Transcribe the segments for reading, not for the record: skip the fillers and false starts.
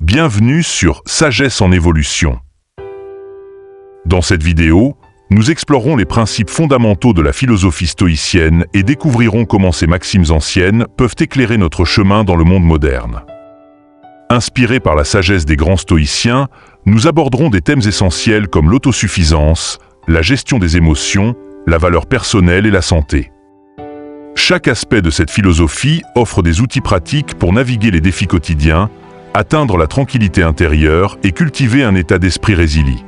Bienvenue sur Sagesse en évolution. Dans cette vidéo, nous explorerons les principes fondamentaux de la philosophie stoïcienne et découvrirons comment ces maximes anciennes peuvent éclairer notre chemin dans le monde moderne. Inspirés par la sagesse des grands stoïciens, nous aborderons des thèmes essentiels comme l'autosuffisance, la gestion des émotions, la valeur personnelle et la santé. Chaque aspect de cette philosophie offre des outils pratiques pour naviguer les défis quotidiens, atteindre la tranquillité intérieure et cultiver un état d'esprit résilient.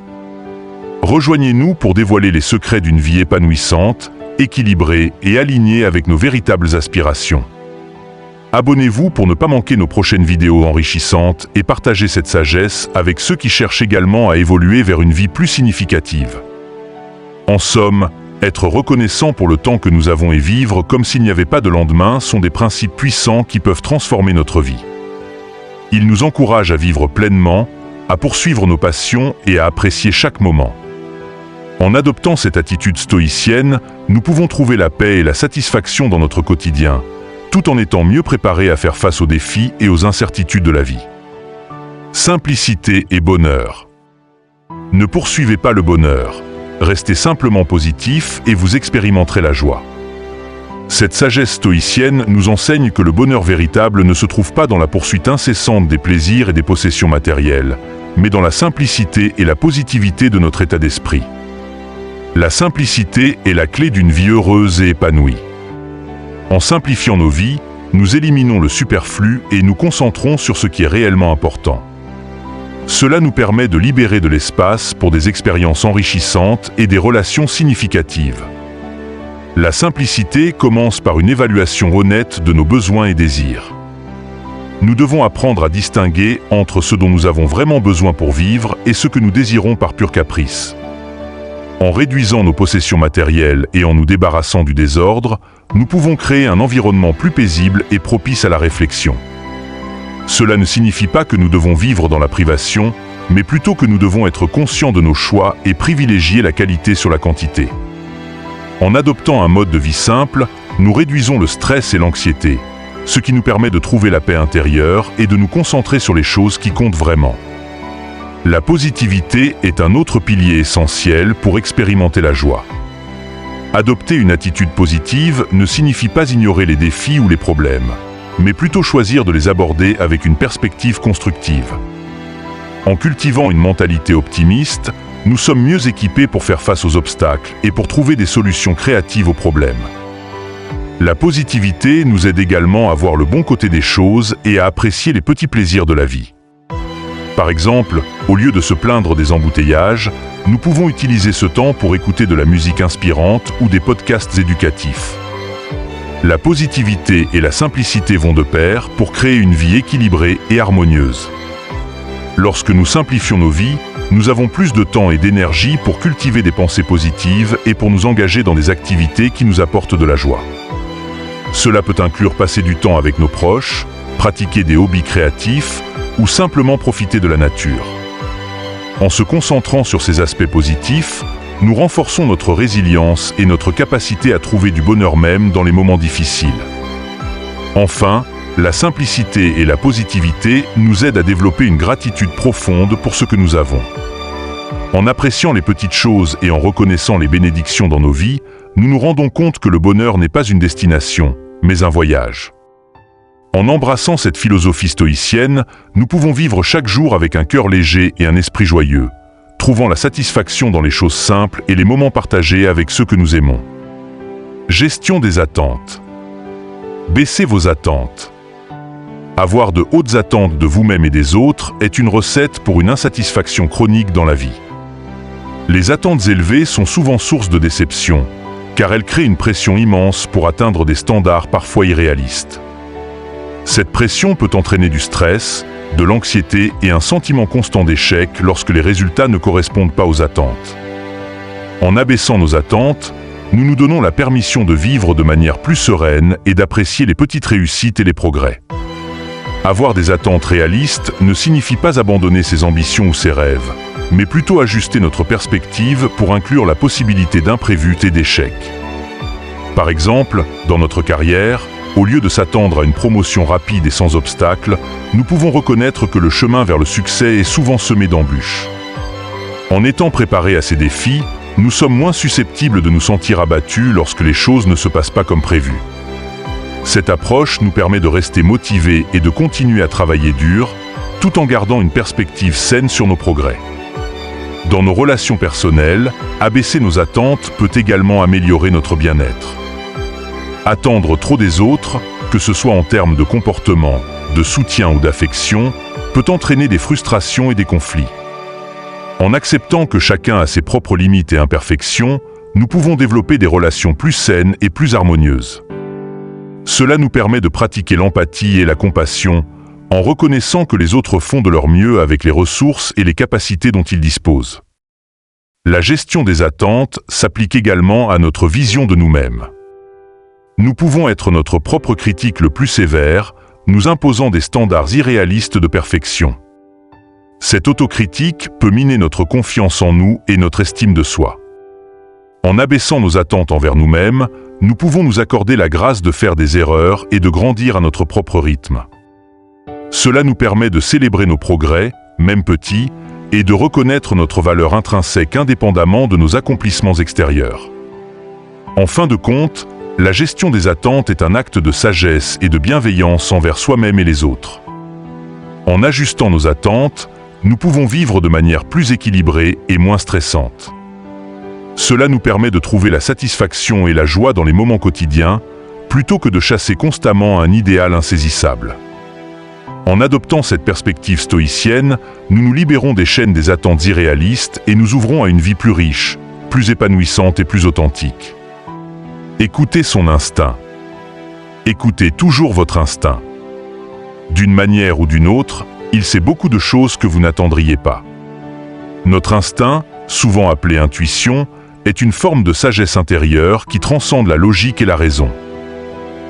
Rejoignez-nous pour dévoiler les secrets d'une vie épanouissante, équilibrée et alignée avec nos véritables aspirations. Abonnez-vous pour ne pas manquer nos prochaines vidéos enrichissantes et partagez cette sagesse avec ceux qui cherchent également à évoluer vers une vie plus significative. En somme, être reconnaissant pour le temps que nous avons et vivre comme s'il n'y avait pas de lendemain sont des principes puissants qui peuvent transformer notre vie. Ils nous encouragent à vivre pleinement, à poursuivre nos passions et à apprécier chaque moment. En adoptant cette attitude stoïcienne, nous pouvons trouver la paix et la satisfaction dans notre quotidien, tout en étant mieux préparés à faire face aux défis et aux incertitudes de la vie. Simplicité et bonheur. Ne poursuivez pas le bonheur, restez simplement positif et vous expérimenterez la joie. Cette sagesse stoïcienne nous enseigne que le bonheur véritable ne se trouve pas dans la poursuite incessante des plaisirs et des possessions matérielles, mais dans la simplicité et la positivité de notre état d'esprit. La simplicité est la clé d'une vie heureuse et épanouie. En simplifiant nos vies, nous éliminons le superflu et nous concentrons sur ce qui est réellement important. Cela nous permet de libérer de l'espace pour des expériences enrichissantes et des relations significatives. La simplicité commence par une évaluation honnête de nos besoins et désirs. Nous devons apprendre à distinguer entre ce dont nous avons vraiment besoin pour vivre et ce que nous désirons par pur caprice. En réduisant nos possessions matérielles et en nous débarrassant du désordre, nous pouvons créer un environnement plus paisible et propice à la réflexion. Cela ne signifie pas que nous devons vivre dans la privation, mais plutôt que nous devons être conscients de nos choix et privilégier la qualité sur la quantité. En adoptant un mode de vie simple, nous réduisons le stress et l'anxiété, ce qui nous permet de trouver la paix intérieure et de nous concentrer sur les choses qui comptent vraiment. La positivité est un autre pilier essentiel pour expérimenter la joie. Adopter une attitude positive ne signifie pas ignorer les défis ou les problèmes, mais plutôt choisir de les aborder avec une perspective constructive. En cultivant une mentalité optimiste, nous sommes mieux équipés pour faire face aux obstacles et pour trouver des solutions créatives aux problèmes. La positivité nous aide également à voir le bon côté des choses et à apprécier les petits plaisirs de la vie. Par exemple, au lieu de se plaindre des embouteillages, nous pouvons utiliser ce temps pour écouter de la musique inspirante ou des podcasts éducatifs. La positivité et la simplicité vont de pair pour créer une vie équilibrée et harmonieuse. Lorsque nous simplifions nos vies, nous avons plus de temps et d'énergie pour cultiver des pensées positives et pour nous engager dans des activités qui nous apportent de la joie. Cela peut inclure passer du temps avec nos proches, pratiquer des hobbies créatifs ou simplement profiter de la nature. En se concentrant sur ces aspects positifs, nous renforçons notre résilience et notre capacité à trouver du bonheur même dans les moments difficiles. Enfin, la simplicité et la positivité nous aident à développer une gratitude profonde pour ce que nous avons. En appréciant les petites choses et en reconnaissant les bénédictions dans nos vies, nous nous rendons compte que le bonheur n'est pas une destination, mais un voyage. En embrassant cette philosophie stoïcienne, nous pouvons vivre chaque jour avec un cœur léger et un esprit joyeux, trouvant la satisfaction dans les choses simples et les moments partagés avec ceux que nous aimons. Gestion des attentes. Baissez vos attentes. Avoir de hautes attentes de vous-même et des autres est une recette pour une insatisfaction chronique dans la vie. Les attentes élevées sont souvent source de déception, car elles créent une pression immense pour atteindre des standards parfois irréalistes. Cette pression peut entraîner du stress, de l'anxiété et un sentiment constant d'échec lorsque les résultats ne correspondent pas aux attentes. En abaissant nos attentes, nous nous donnons la permission de vivre de manière plus sereine et d'apprécier les petites réussites et les progrès. Avoir des attentes réalistes ne signifie pas abandonner ses ambitions ou ses rêves, mais plutôt ajuster notre perspective pour inclure la possibilité d'imprévus et d'échecs. Par exemple, dans notre carrière, au lieu de s'attendre à une promotion rapide et sans obstacle, nous pouvons reconnaître que le chemin vers le succès est souvent semé d'embûches. En étant préparés à ces défis, nous sommes moins susceptibles de nous sentir abattus lorsque les choses ne se passent pas comme prévu. Cette approche nous permet de rester motivés et de continuer à travailler dur, tout en gardant une perspective saine sur nos progrès. Dans nos relations personnelles, abaisser nos attentes peut également améliorer notre bien-être. Attendre trop des autres, que ce soit en termes de comportement, de soutien ou d'affection, peut entraîner des frustrations et des conflits. En acceptant que chacun a ses propres limites et imperfections, nous pouvons développer des relations plus saines et plus harmonieuses. Cela nous permet de pratiquer l'empathie et la compassion, en reconnaissant que les autres font de leur mieux avec les ressources et les capacités dont ils disposent. La gestion des attentes s'applique également à notre vision de nous-mêmes. Nous pouvons être notre propre critique le plus sévère, nous imposant des standards irréalistes de perfection. Cette autocritique peut miner notre confiance en nous et notre estime de soi. En abaissant nos attentes envers nous-mêmes, nous pouvons nous accorder la grâce de faire des erreurs et de grandir à notre propre rythme. Cela nous permet de célébrer nos progrès, même petits, et de reconnaître notre valeur intrinsèque indépendamment de nos accomplissements extérieurs. En fin de compte, la gestion des attentes est un acte de sagesse et de bienveillance envers soi-même et les autres. En ajustant nos attentes, nous pouvons vivre de manière plus équilibrée et moins stressante. Cela nous permet de trouver la satisfaction et la joie dans les moments quotidiens, plutôt que de chasser constamment un idéal insaisissable. En adoptant cette perspective stoïcienne, nous nous libérons des chaînes des attentes irréalistes et nous ouvrons à une vie plus riche, plus épanouissante et plus authentique. Écoutez son instinct. Écoutez toujours votre instinct. D'une manière ou d'une autre, il sait beaucoup de choses que vous n'attendriez pas. Notre instinct, souvent appelé intuition, est une forme de sagesse intérieure qui transcende la logique et la raison.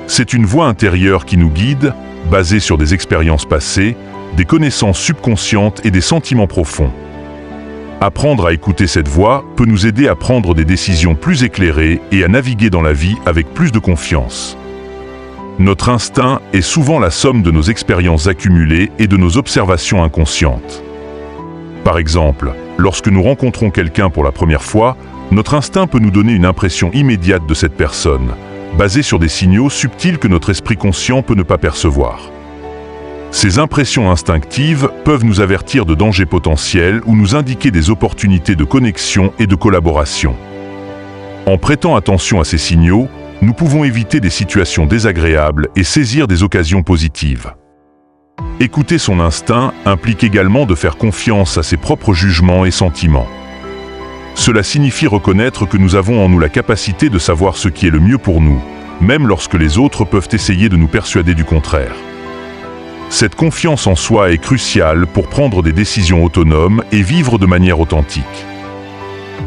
C'est une voix intérieure qui nous guide, basée sur des expériences passées, des connaissances subconscientes et des sentiments profonds. Apprendre à écouter cette voix peut nous aider à prendre des décisions plus éclairées et à naviguer dans la vie avec plus de confiance. Notre instinct est souvent la somme de nos expériences accumulées et de nos observations inconscientes. Par exemple, lorsque nous rencontrons quelqu'un pour la première fois, notre instinct peut nous donner une impression immédiate de cette personne, basée sur des signaux subtils que notre esprit conscient peut ne pas percevoir. Ces impressions instinctives peuvent nous avertir de dangers potentiels ou nous indiquer des opportunités de connexion et de collaboration. En prêtant attention à ces signaux, nous pouvons éviter des situations désagréables et saisir des occasions positives. Écouter son instinct implique également de faire confiance à ses propres jugements et sentiments. Cela signifie reconnaître que nous avons en nous la capacité de savoir ce qui est le mieux pour nous, même lorsque les autres peuvent essayer de nous persuader du contraire. Cette confiance en soi est cruciale pour prendre des décisions autonomes et vivre de manière authentique.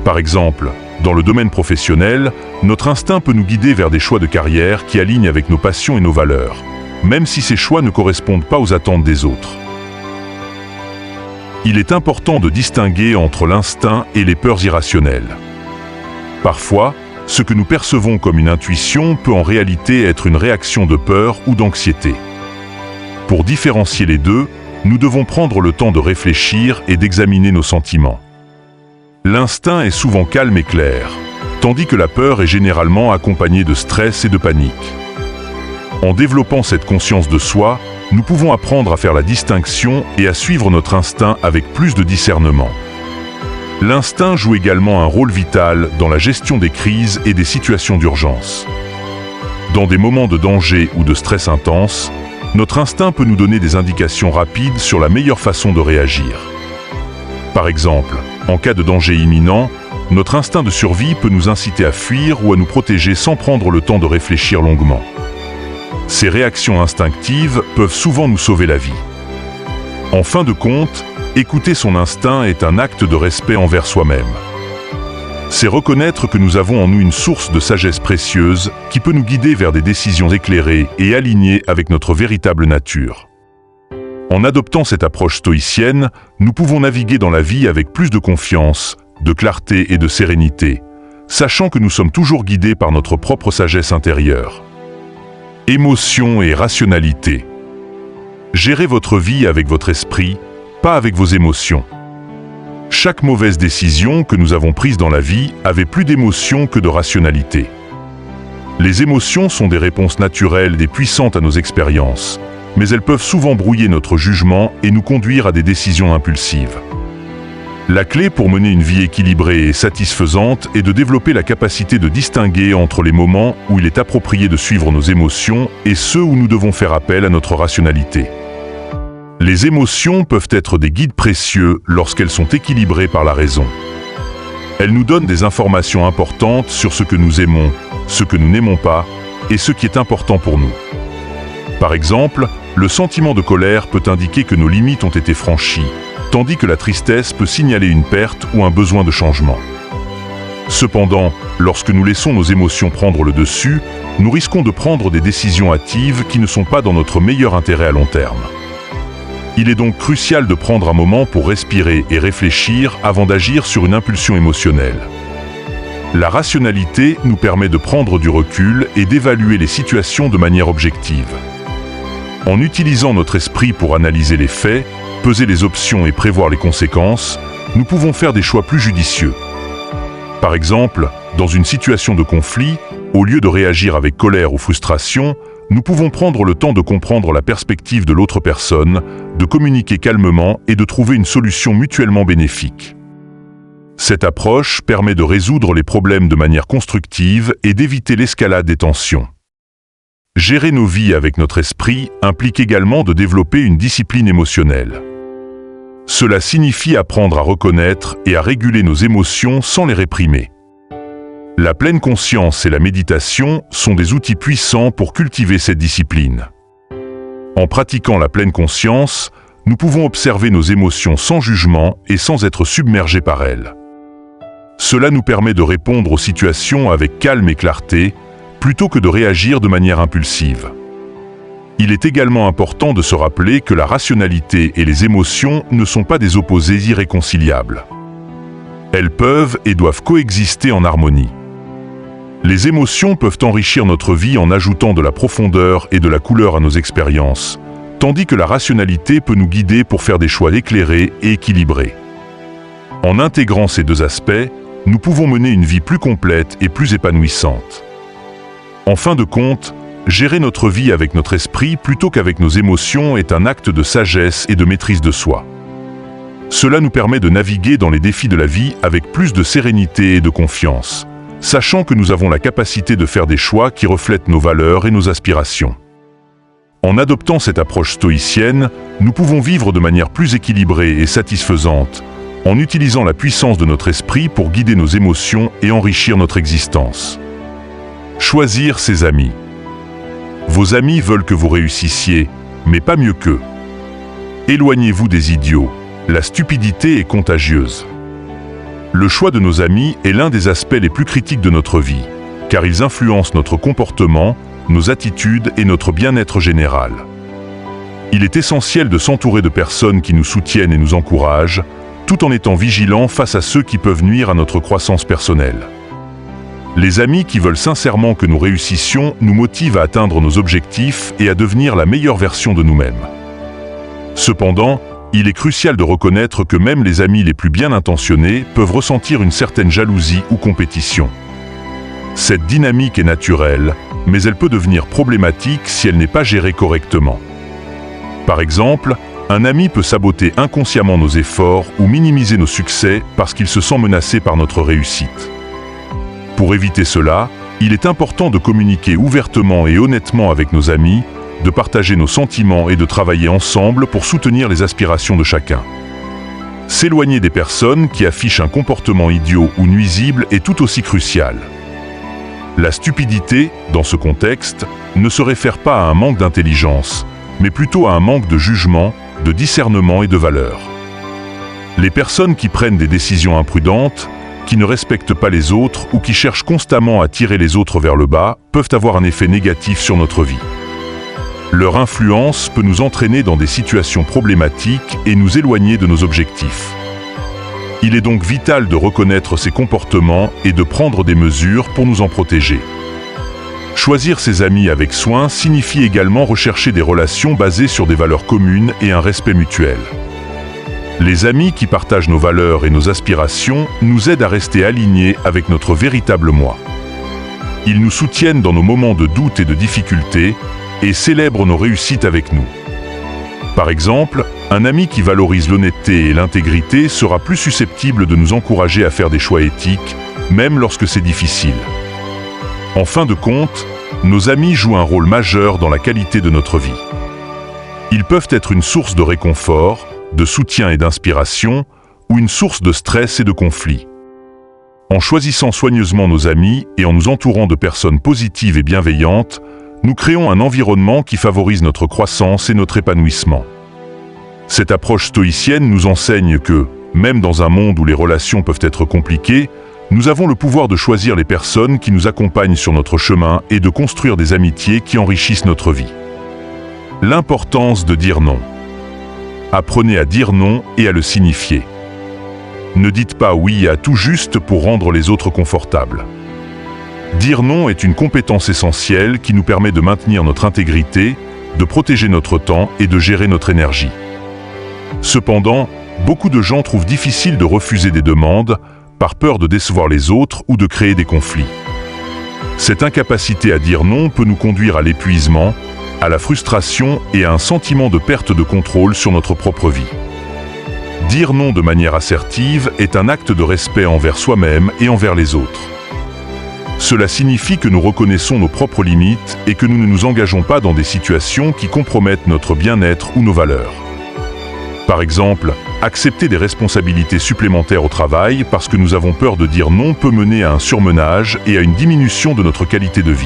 Par exemple, dans le domaine professionnel, notre instinct peut nous guider vers des choix de carrière qui alignent avec nos passions et nos valeurs, même si ces choix ne correspondent pas aux attentes des autres. Il est important de distinguer entre l'instinct et les peurs irrationnelles. Parfois, ce que nous percevons comme une intuition peut en réalité être une réaction de peur ou d'anxiété. Pour différencier les deux, nous devons prendre le temps de réfléchir et d'examiner nos sentiments. L'instinct est souvent calme et clair, tandis que la peur est généralement accompagnée de stress et de panique. En développant cette conscience de soi, nous pouvons apprendre à faire la distinction et à suivre notre instinct avec plus de discernement. L'instinct joue également un rôle vital dans la gestion des crises et des situations d'urgence. Dans des moments de danger ou de stress intense, notre instinct peut nous donner des indications rapides sur la meilleure façon de réagir. Par exemple, en cas de danger imminent, notre instinct de survie peut nous inciter à fuir ou à nous protéger sans prendre le temps de réfléchir longuement. Ces réactions instinctives peuvent souvent nous sauver la vie. En fin de compte, écouter son instinct est un acte de respect envers soi-même. C'est reconnaître que nous avons en nous une source de sagesse précieuse qui peut nous guider vers des décisions éclairées et alignées avec notre véritable nature. En adoptant cette approche stoïcienne, nous pouvons naviguer dans la vie avec plus de confiance, de clarté et de sérénité, sachant que nous sommes toujours guidés par notre propre sagesse intérieure. Émotion et rationalité. Gérez votre vie avec votre esprit, pas avec vos émotions. Chaque mauvaise décision que nous avons prise dans la vie avait plus d'émotion que de rationalité. Les émotions sont des réponses naturelles et puissantes à nos expériences, mais elles peuvent souvent brouiller notre jugement et nous conduire à des décisions impulsives. La clé pour mener une vie équilibrée et satisfaisante est de développer la capacité de distinguer entre les moments où il est approprié de suivre nos émotions et ceux où nous devons faire appel à notre rationalité. Les émotions peuvent être des guides précieux lorsqu'elles sont équilibrées par la raison. Elles nous donnent des informations importantes sur ce que nous aimons, ce que nous n'aimons pas et ce qui est important pour nous. Par exemple, le sentiment de colère peut indiquer que nos limites ont été franchies, tandis que la tristesse peut signaler une perte ou un besoin de changement. Cependant, lorsque nous laissons nos émotions prendre le dessus, nous risquons de prendre des décisions hâtives qui ne sont pas dans notre meilleur intérêt à long terme. Il est donc crucial de prendre un moment pour respirer et réfléchir avant d'agir sur une impulsion émotionnelle. La rationalité nous permet de prendre du recul et d'évaluer les situations de manière objective. En utilisant notre esprit pour analyser les faits, peser les options et prévoir les conséquences, nous pouvons faire des choix plus judicieux. Par exemple, dans une situation de conflit, au lieu de réagir avec colère ou frustration, nous pouvons prendre le temps de comprendre la perspective de l'autre personne, de communiquer calmement et de trouver une solution mutuellement bénéfique. Cette approche permet de résoudre les problèmes de manière constructive et d'éviter l'escalade des tensions. Gérer nos vies avec notre esprit implique également de développer une discipline émotionnelle. Cela signifie apprendre à reconnaître et à réguler nos émotions sans les réprimer. La pleine conscience et la méditation sont des outils puissants pour cultiver cette discipline. En pratiquant la pleine conscience, nous pouvons observer nos émotions sans jugement et sans être submergés par elles. Cela nous permet de répondre aux situations avec calme et clarté, plutôt que de réagir de manière impulsive. Il est également important de se rappeler que la rationalité et les émotions ne sont pas des opposés irréconciliables. Elles peuvent et doivent coexister en harmonie. Les émotions peuvent enrichir notre vie en ajoutant de la profondeur et de la couleur à nos expériences, tandis que la rationalité peut nous guider pour faire des choix éclairés et équilibrés. En intégrant ces deux aspects, nous pouvons mener une vie plus complète et plus épanouissante. En fin de compte, gérer notre vie avec notre esprit plutôt qu'avec nos émotions est un acte de sagesse et de maîtrise de soi. Cela nous permet de naviguer dans les défis de la vie avec plus de sérénité et de confiance, sachant que nous avons la capacité de faire des choix qui reflètent nos valeurs et nos aspirations. En adoptant cette approche stoïcienne, nous pouvons vivre de manière plus équilibrée et satisfaisante, en utilisant la puissance de notre esprit pour guider nos émotions et enrichir notre existence. Choisir ses amis. Vos amis veulent que vous réussissiez, mais pas mieux qu'eux. Éloignez-vous des idiots. La stupidité est contagieuse. Le choix de nos amis est l'un des aspects les plus critiques de notre vie, car ils influencent notre comportement, nos attitudes et notre bien-être général. Il est essentiel de s'entourer de personnes qui nous soutiennent et nous encouragent, tout en étant vigilants face à ceux qui peuvent nuire à notre croissance personnelle. Les amis qui veulent sincèrement que nous réussissions nous motivent à atteindre nos objectifs et à devenir la meilleure version de nous-mêmes. Cependant, il est crucial de reconnaître que même les amis les plus bien intentionnés peuvent ressentir une certaine jalousie ou compétition. Cette dynamique est naturelle, mais elle peut devenir problématique si elle n'est pas gérée correctement. Par exemple, un ami peut saboter inconsciemment nos efforts ou minimiser nos succès parce qu'il se sent menacé par notre réussite. Pour éviter cela, il est important de communiquer ouvertement et honnêtement avec nos amis, de partager nos sentiments et de travailler ensemble pour soutenir les aspirations de chacun. S'éloigner des personnes qui affichent un comportement idiot ou nuisible est tout aussi crucial. La stupidité, dans ce contexte, ne se réfère pas à un manque d'intelligence, mais plutôt à un manque de jugement, de discernement et de valeur. Les personnes qui prennent des décisions imprudentes, qui ne respectent pas les autres ou qui cherchent constamment à tirer les autres vers le bas, peuvent avoir un effet négatif sur notre vie. Leur influence peut nous entraîner dans des situations problématiques et nous éloigner de nos objectifs. Il est donc vital de reconnaître ces comportements et de prendre des mesures pour nous en protéger. Choisir ses amis avec soin signifie également rechercher des relations basées sur des valeurs communes et un respect mutuel. Les amis qui partagent nos valeurs et nos aspirations nous aident à rester alignés avec notre véritable moi. Ils nous soutiennent dans nos moments de doute et de difficulté et célèbrent nos réussites avec nous. Par exemple, un ami qui valorise l'honnêteté et l'intégrité sera plus susceptible de nous encourager à faire des choix éthiques, même lorsque c'est difficile. En fin de compte, nos amis jouent un rôle majeur dans la qualité de notre vie. Ils peuvent être une source de réconfort, de soutien et d'inspiration, ou une source de stress et de conflit. En choisissant soigneusement nos amis et en nous entourant de personnes positives et bienveillantes, nous créons un environnement qui favorise notre croissance et notre épanouissement. Cette approche stoïcienne nous enseigne que, même dans un monde où les relations peuvent être compliquées, nous avons le pouvoir de choisir les personnes qui nous accompagnent sur notre chemin et de construire des amitiés qui enrichissent notre vie. L'importance de dire non. Apprenez à dire non et à le signifier. Ne dites pas oui à tout juste pour rendre les autres confortables. Dire non est une compétence essentielle qui nous permet de maintenir notre intégrité, de protéger notre temps et de gérer notre énergie. Cependant, beaucoup de gens trouvent difficile de refuser des demandes par peur de décevoir les autres ou de créer des conflits. Cette incapacité à dire non peut nous conduire à l'épuisement, à la frustration et à un sentiment de perte de contrôle sur notre propre vie. Dire non de manière assertive est un acte de respect envers soi-même et envers les autres. Cela signifie que nous reconnaissons nos propres limites et que nous ne nous engageons pas dans des situations qui compromettent notre bien-être ou nos valeurs. Par exemple, accepter des responsabilités supplémentaires au travail parce que nous avons peur de dire non peut mener à un surmenage et à une diminution de notre qualité de vie.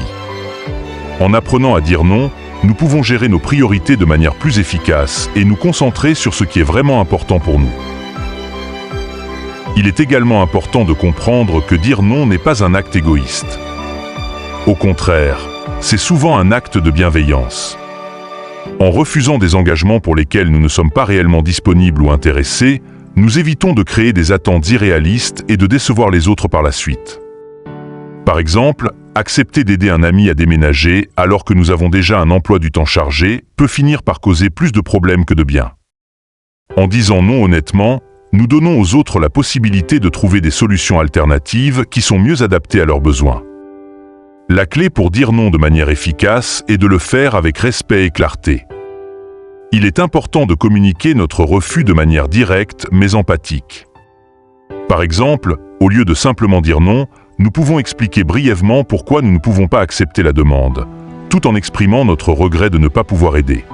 En apprenant à dire non, nous pouvons gérer nos priorités de manière plus efficace et nous concentrer sur ce qui est vraiment important pour nous. Il est également important de comprendre que dire non n'est pas un acte égoïste. Au contraire, c'est souvent un acte de bienveillance. En refusant des engagements pour lesquels nous ne sommes pas réellement disponibles ou intéressés, nous évitons de créer des attentes irréalistes et de décevoir les autres par la suite. Par exemple, accepter d'aider un ami à déménager alors que nous avons déjà un emploi du temps chargé peut finir par causer plus de problèmes que de bien. En disant non honnêtement, nous donnons aux autres la possibilité de trouver des solutions alternatives qui sont mieux adaptées à leurs besoins. La clé pour dire non de manière efficace est de le faire avec respect et clarté. Il est important de communiquer notre refus de manière directe mais empathique. Par exemple, au lieu de simplement dire non, nous pouvons expliquer brièvement pourquoi nous ne pouvons pas accepter la demande, tout en exprimant notre regret de ne pas pouvoir aider.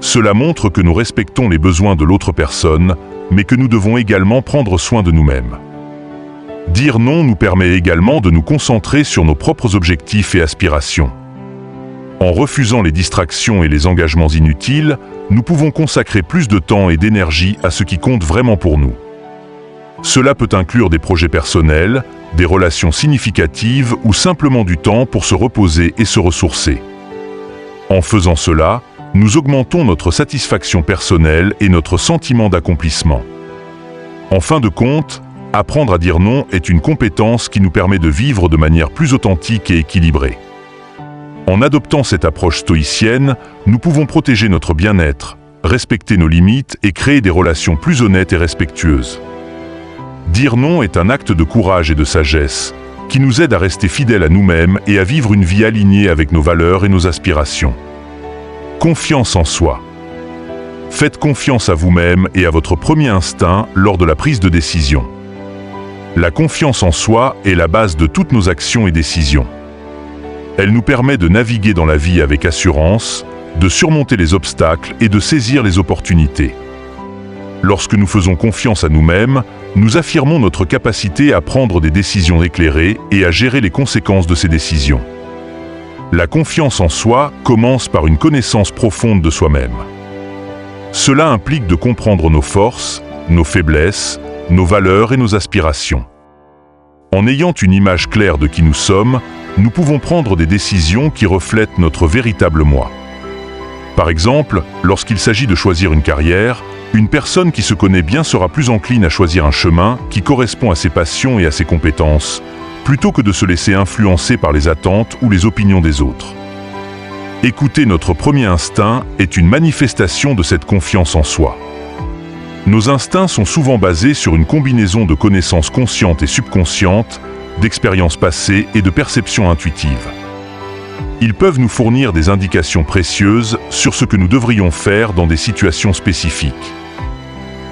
Cela montre que nous respectons les besoins de l'autre personne, mais que nous devons également prendre soin de nous-mêmes. Dire non nous permet également de nous concentrer sur nos propres objectifs et aspirations. En refusant les distractions et les engagements inutiles, nous pouvons consacrer plus de temps et d'énergie à ce qui compte vraiment pour nous. Cela peut inclure des projets personnels, des relations significatives ou simplement du temps pour se reposer et se ressourcer. En faisant cela, nous augmentons notre satisfaction personnelle et notre sentiment d'accomplissement. En fin de compte, apprendre à dire non est une compétence qui nous permet de vivre de manière plus authentique et équilibrée. En adoptant cette approche stoïcienne, nous pouvons protéger notre bien-être, respecter nos limites et créer des relations plus honnêtes et respectueuses. Dire non est un acte de courage et de sagesse qui nous aide à rester fidèles à nous-mêmes et à vivre une vie alignée avec nos valeurs et nos aspirations. Confiance en soi. Faites confiance à vous-même et à votre premier instinct lors de la prise de décision. La confiance en soi est la base de toutes nos actions et décisions. Elle nous permet de naviguer dans la vie avec assurance, de surmonter les obstacles et de saisir les opportunités. Lorsque nous faisons confiance à nous-mêmes, nous affirmons notre capacité à prendre des décisions éclairées et à gérer les conséquences de ces décisions. La confiance en soi commence par une connaissance profonde de soi-même. Cela implique de comprendre nos forces, nos faiblesses, nos valeurs et nos aspirations. En ayant une image claire de qui nous sommes, nous pouvons prendre des décisions qui reflètent notre véritable moi. Par exemple, lorsqu'il s'agit de choisir une carrière, une personne qui se connaît bien sera plus encline à choisir un chemin qui correspond à ses passions et à ses compétences, plutôt que de se laisser influencer par les attentes ou les opinions des autres. Écouter notre premier instinct est une manifestation de cette confiance en soi. Nos instincts sont souvent basés sur une combinaison de connaissances conscientes et subconscientes, d'expériences passées et de perceptions intuitives. Ils peuvent nous fournir des indications précieuses sur ce que nous devrions faire dans des situations spécifiques.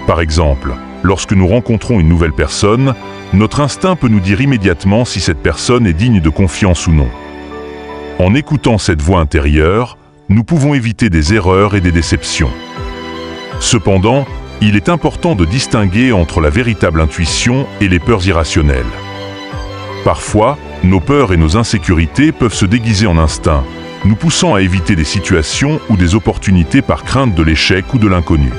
Par exemple, lorsque nous rencontrons une nouvelle personne, notre instinct peut nous dire immédiatement si cette personne est digne de confiance ou non. En écoutant cette voix intérieure, nous pouvons éviter des erreurs et des déceptions. Cependant, il est important de distinguer entre la véritable intuition et les peurs irrationnelles. Parfois, nos peurs et nos insécurités peuvent se déguiser en instinct, nous poussant à éviter des situations ou des opportunités par crainte de l'échec ou de l'inconnu.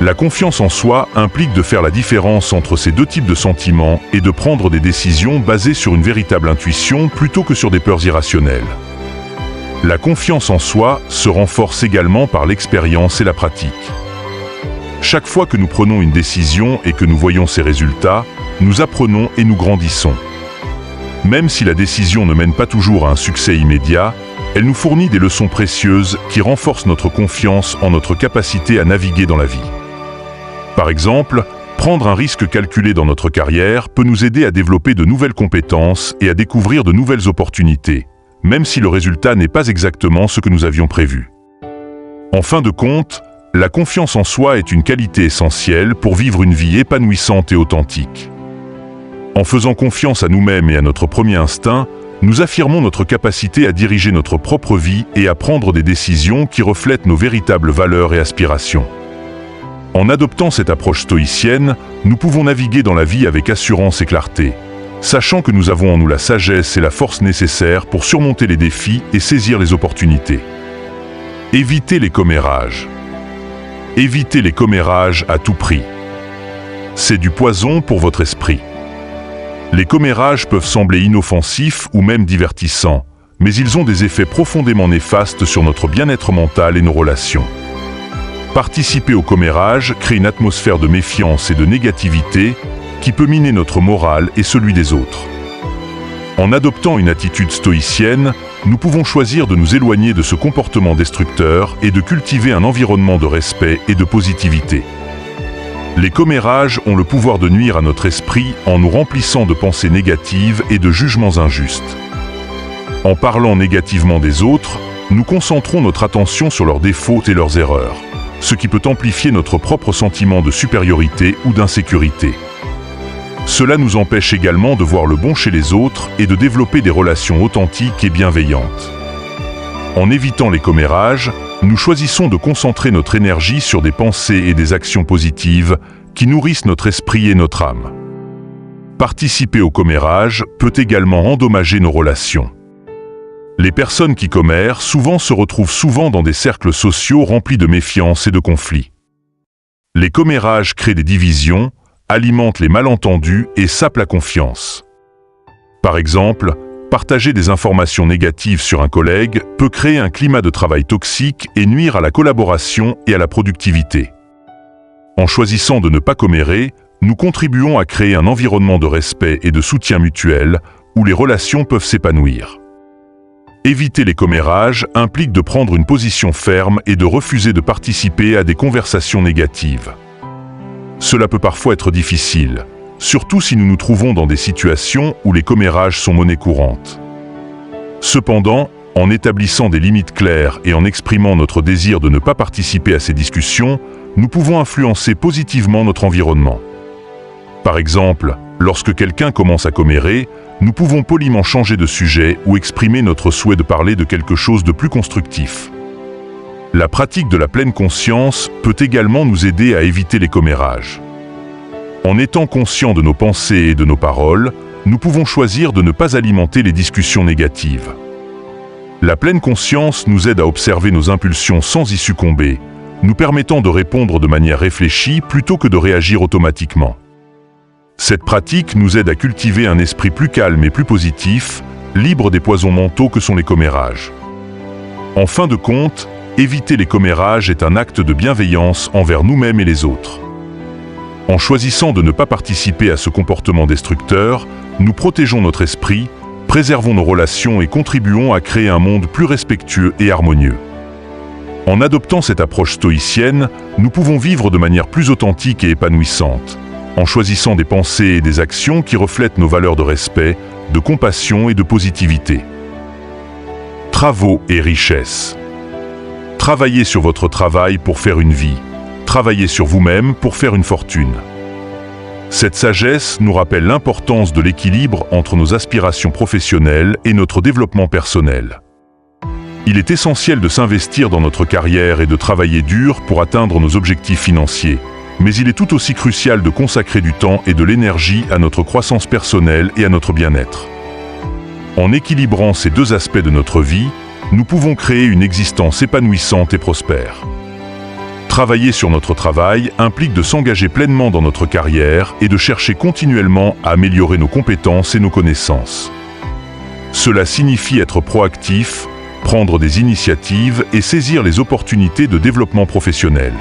La confiance en soi implique de faire la différence entre ces deux types de sentiments et de prendre des décisions basées sur une véritable intuition plutôt que sur des peurs irrationnelles. La confiance en soi se renforce également par l'expérience et la pratique. Chaque fois que nous prenons une décision et que nous voyons ses résultats, nous apprenons et nous grandissons. Même si la décision ne mène pas toujours à un succès immédiat, elle nous fournit des leçons précieuses qui renforcent notre confiance en notre capacité à naviguer dans la vie. Par exemple, prendre un risque calculé dans notre carrière peut nous aider à développer de nouvelles compétences et à découvrir de nouvelles opportunités, même si le résultat n'est pas exactement ce que nous avions prévu. En fin de compte, la confiance en soi est une qualité essentielle pour vivre une vie épanouissante et authentique. En faisant confiance à nous-mêmes et à notre premier instinct, nous affirmons notre capacité à diriger notre propre vie et à prendre des décisions qui reflètent nos véritables valeurs et aspirations. En adoptant cette approche stoïcienne, nous pouvons naviguer dans la vie avec assurance et clarté, sachant que nous avons en nous la sagesse et la force nécessaires pour surmonter les défis et saisir les opportunités. Évitez les commérages. Évitez les commérages à tout prix. C'est du poison pour votre esprit. Les commérages peuvent sembler inoffensifs ou même divertissants, mais ils ont des effets profondément néfastes sur notre bien-être mental et nos relations. Participer au commérage crée une atmosphère de méfiance et de négativité qui peut miner notre morale et celui des autres. En adoptant une attitude stoïcienne, nous pouvons choisir de nous éloigner de ce comportement destructeur et de cultiver un environnement de respect et de positivité. Les commérages ont le pouvoir de nuire à notre esprit en nous remplissant de pensées négatives et de jugements injustes. En parlant négativement des autres, nous concentrons notre attention sur leurs défauts et leurs erreurs, ce qui peut amplifier notre propre sentiment de supériorité ou d'insécurité. Cela nous empêche également de voir le bon chez les autres et de développer des relations authentiques et bienveillantes. En évitant les commérages, nous choisissons de concentrer notre énergie sur des pensées et des actions positives qui nourrissent notre esprit et notre âme. Participer au commérage peut également endommager nos relations. Les personnes qui commèrent se retrouvent dans des cercles sociaux remplis de méfiance et de conflits. Les commérages créent des divisions, alimentent les malentendus et sapent la confiance. Par exemple, partager des informations négatives sur un collègue peut créer un climat de travail toxique et nuire à la collaboration et à la productivité. En choisissant de ne pas commérer, nous contribuons à créer un environnement de respect et de soutien mutuel où les relations peuvent s'épanouir. Éviter les commérages implique de prendre une position ferme et de refuser de participer à des conversations négatives. Cela peut parfois être difficile, surtout si nous nous trouvons dans des situations où les commérages sont monnaie courante. Cependant, en établissant des limites claires et en exprimant notre désir de ne pas participer à ces discussions, nous pouvons influencer positivement notre environnement. Par exemple, lorsque quelqu'un commence à commérer, nous pouvons poliment changer de sujet ou exprimer notre souhait de parler de quelque chose de plus constructif. La pratique de la pleine conscience peut également nous aider à éviter les commérages. En étant conscients de nos pensées et de nos paroles, nous pouvons choisir de ne pas alimenter les discussions négatives. La pleine conscience nous aide à observer nos impulsions sans y succomber, nous permettant de répondre de manière réfléchie plutôt que de réagir automatiquement. Cette pratique nous aide à cultiver un esprit plus calme et plus positif, libre des poisons mentaux que sont les commérages. En fin de compte, éviter les commérages est un acte de bienveillance envers nous-mêmes et les autres. En choisissant de ne pas participer à ce comportement destructeur, nous protégeons notre esprit, préservons nos relations et contribuons à créer un monde plus respectueux et harmonieux. En adoptant cette approche stoïcienne, nous pouvons vivre de manière plus authentique et épanouissante, en choisissant des pensées et des actions qui reflètent nos valeurs de respect, de compassion et de positivité. Travaux et richesse. Travaillez sur votre travail pour faire une vie. Travaillez sur vous-même pour faire une fortune. Cette sagesse nous rappelle l'importance de l'équilibre entre nos aspirations professionnelles et notre développement personnel. Il est essentiel de s'investir dans notre carrière et de travailler dur pour atteindre nos objectifs financiers, mais il est tout aussi crucial de consacrer du temps et de l'énergie à notre croissance personnelle et à notre bien-être. En équilibrant ces deux aspects de notre vie, nous pouvons créer une existence épanouissante et prospère. Travailler sur notre travail implique de s'engager pleinement dans notre carrière et de chercher continuellement à améliorer nos compétences et nos connaissances. Cela signifie être proactif, prendre des initiatives et saisir les opportunités de développement professionnel.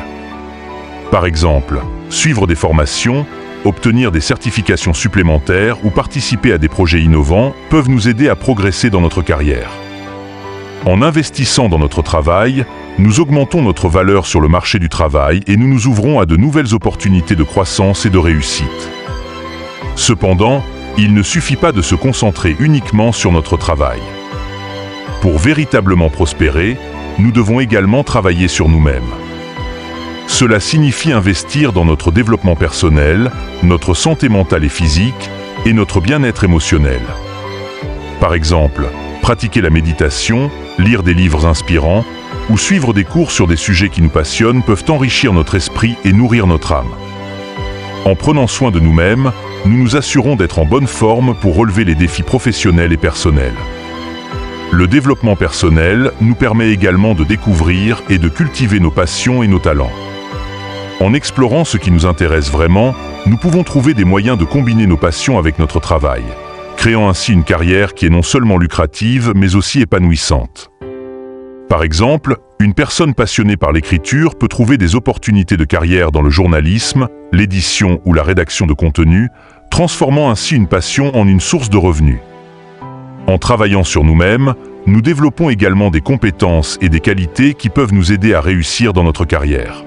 Par exemple, suivre des formations, obtenir des certifications supplémentaires ou participer à des projets innovants peuvent nous aider à progresser dans notre carrière. En investissant dans notre travail, nous augmentons notre valeur sur le marché du travail et nous nous ouvrons à de nouvelles opportunités de croissance et de réussite. Cependant, il ne suffit pas de se concentrer uniquement sur notre travail. Pour véritablement prospérer, nous devons également travailler sur nous-mêmes. Cela signifie investir dans notre développement personnel, notre santé mentale et physique et notre bien-être émotionnel. Par exemple, pratiquer la méditation, lire des livres inspirants ou suivre des cours sur des sujets qui nous passionnent peuvent enrichir notre esprit et nourrir notre âme. En prenant soin de nous-mêmes, nous nous assurons d'être en bonne forme pour relever les défis professionnels et personnels. Le développement personnel nous permet également de découvrir et de cultiver nos passions et nos talents. En explorant ce qui nous intéresse vraiment, nous pouvons trouver des moyens de combiner nos passions avec notre travail, créant ainsi une carrière qui est non seulement lucrative, mais aussi épanouissante. Par exemple, une personne passionnée par l'écriture peut trouver des opportunités de carrière dans le journalisme, l'édition ou la rédaction de contenu, transformant ainsi une passion en une source de revenus. En travaillant sur nous-mêmes, nous développons également des compétences et des qualités qui peuvent nous aider à réussir dans notre carrière.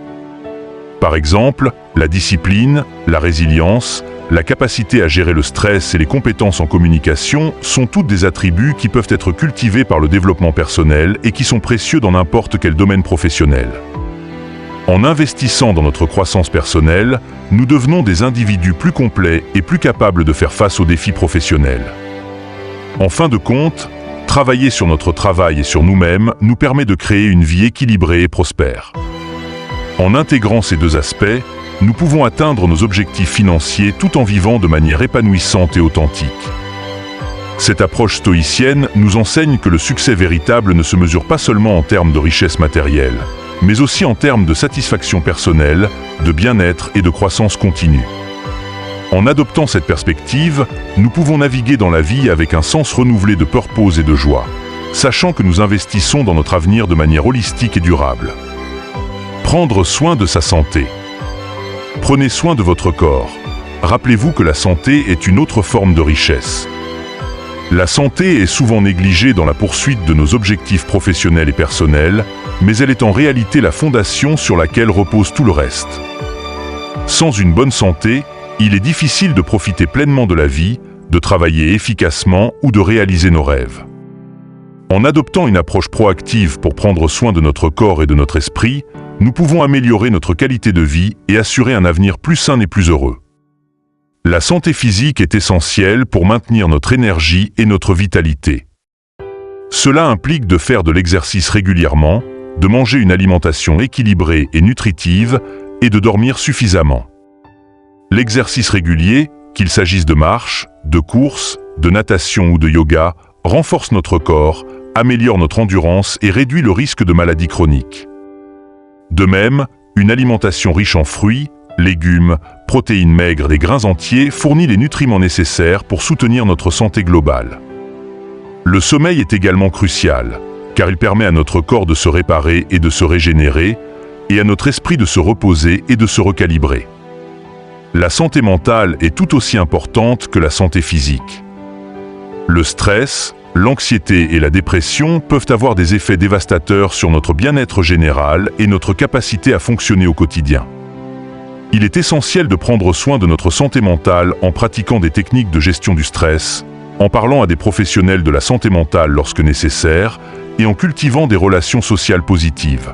Par exemple, la discipline, la résilience, la capacité à gérer le stress et les compétences en communication sont toutes des attributs qui peuvent être cultivés par le développement personnel et qui sont précieux dans n'importe quel domaine professionnel. En investissant dans notre croissance personnelle, nous devenons des individus plus complets et plus capables de faire face aux défis professionnels. En fin de compte, travailler sur notre travail et sur nous-mêmes nous permet de créer une vie équilibrée et prospère. En intégrant ces deux aspects, nous pouvons atteindre nos objectifs financiers tout en vivant de manière épanouissante et authentique. Cette approche stoïcienne nous enseigne que le succès véritable ne se mesure pas seulement en termes de richesse matérielle, mais aussi en termes de satisfaction personnelle, de bien-être et de croissance continue. En adoptant cette perspective, nous pouvons naviguer dans la vie avec un sens renouvelé de purpose et de joie, sachant que nous investissons dans notre avenir de manière holistique et durable. Prendre soin de sa santé. Prenez soin de votre corps. Rappelez-vous que la santé est une autre forme de richesse. La santé est souvent négligée dans la poursuite de nos objectifs professionnels et personnels, mais elle est en réalité la fondation sur laquelle repose tout le reste. Sans une bonne santé, il est difficile de profiter pleinement de la vie, de travailler efficacement ou de réaliser nos rêves. En adoptant une approche proactive pour prendre soin de notre corps et de notre esprit, nous pouvons améliorer notre qualité de vie et assurer un avenir plus sain et plus heureux. La santé physique est essentielle pour maintenir notre énergie et notre vitalité. Cela implique de faire de l'exercice régulièrement, de manger une alimentation équilibrée et nutritive et de dormir suffisamment. L'exercice régulier, qu'il s'agisse de marche, de course, de natation ou de yoga, renforce notre corps, améliore notre endurance et réduit le risque de maladies chroniques. De même, une alimentation riche en fruits, légumes, protéines maigres et grains entiers fournit les nutriments nécessaires pour soutenir notre santé globale. Le sommeil est également crucial, car il permet à notre corps de se réparer et de se régénérer, et à notre esprit de se reposer et de se recalibrer. La santé mentale est tout aussi importante que la santé physique. Le stress, l'anxiété et la dépression peuvent avoir des effets dévastateurs sur notre bien-être général et notre capacité à fonctionner au quotidien. Il est essentiel de prendre soin de notre santé mentale en pratiquant des techniques de gestion du stress, en parlant à des professionnels de la santé mentale lorsque nécessaire et en cultivant des relations sociales positives.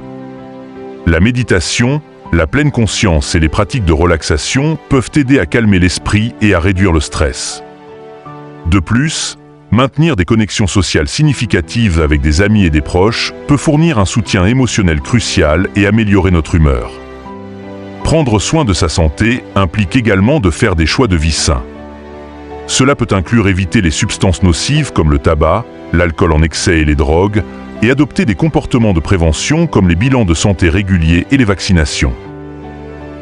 La méditation, la pleine conscience et les pratiques de relaxation peuvent aider à calmer l'esprit et à réduire le stress. De plus, maintenir des connexions sociales significatives avec des amis et des proches peut fournir un soutien émotionnel crucial et améliorer notre humeur. Prendre soin de sa santé implique également de faire des choix de vie sains. Cela peut inclure éviter les substances nocives comme le tabac, l'alcool en excès et les drogues, et adopter des comportements de prévention comme les bilans de santé réguliers et les vaccinations.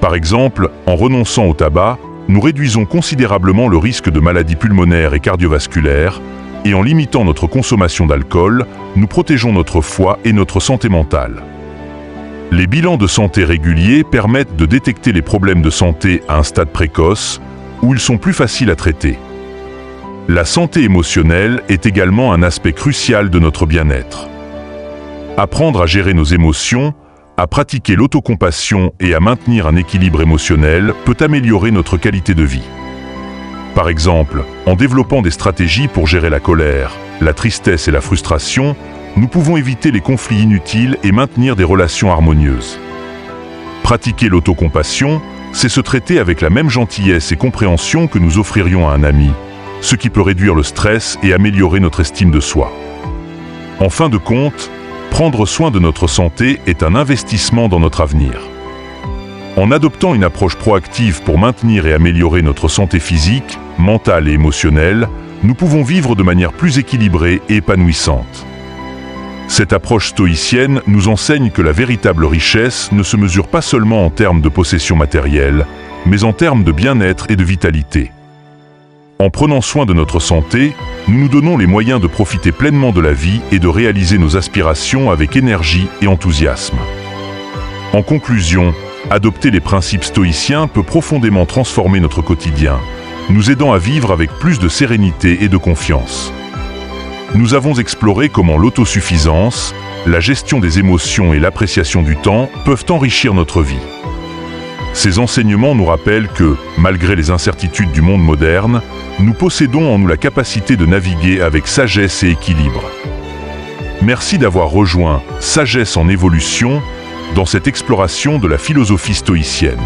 Par exemple, en renonçant au tabac, nous réduisons considérablement le risque de maladies pulmonaires et cardiovasculaires, et en limitant notre consommation d'alcool, nous protégeons notre foie et notre santé mentale. Les bilans de santé réguliers permettent de détecter les problèmes de santé à un stade précoce, où ils sont plus faciles à traiter. La santé émotionnelle est également un aspect crucial de notre bien-être. Apprendre à gérer nos émotions, à pratiquer l'autocompassion et à maintenir un équilibre émotionnel peut améliorer notre qualité de vie. Par exemple, en développant des stratégies pour gérer la colère, la tristesse et la frustration, nous pouvons éviter les conflits inutiles et maintenir des relations harmonieuses. Pratiquer l'autocompassion, c'est se traiter avec la même gentillesse et compréhension que nous offririons à un ami, ce qui peut réduire le stress et améliorer notre estime de soi. En fin de compte, prendre soin de notre santé est un investissement dans notre avenir. En adoptant une approche proactive pour maintenir et améliorer notre santé physique, mentale et émotionnelle, nous pouvons vivre de manière plus équilibrée et épanouissante. Cette approche stoïcienne nous enseigne que la véritable richesse ne se mesure pas seulement en termes de possessions matérielles, mais en termes de bien-être et de vitalité. En prenant soin de notre santé, nous nous donnons les moyens de profiter pleinement de la vie et de réaliser nos aspirations avec énergie et enthousiasme. En conclusion, adopter les principes stoïciens peut profondément transformer notre quotidien, nous aidant à vivre avec plus de sérénité et de confiance. Nous avons exploré comment l'autosuffisance, la gestion des émotions et l'appréciation du temps peuvent enrichir notre vie. Ces enseignements nous rappellent que, malgré les incertitudes du monde moderne, nous possédons en nous la capacité de naviguer avec sagesse et équilibre. Merci d'avoir rejoint Sagesse en évolution dans cette exploration de la philosophie stoïcienne.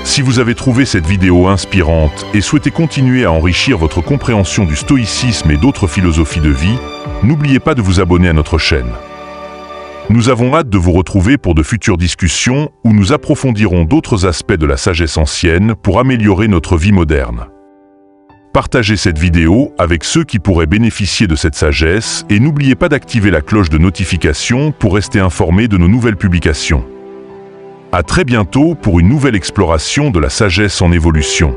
Si vous avez trouvé cette vidéo inspirante et souhaitez continuer à enrichir votre compréhension du stoïcisme et d'autres philosophies de vie, n'oubliez pas de vous abonner à notre chaîne. Nous avons hâte de vous retrouver pour de futures discussions où nous approfondirons d'autres aspects de la sagesse ancienne pour améliorer notre vie moderne. Partagez cette vidéo avec ceux qui pourraient bénéficier de cette sagesse et n'oubliez pas d'activer la cloche de notification pour rester informé de nos nouvelles publications. À très bientôt pour une nouvelle exploration de la sagesse en évolution.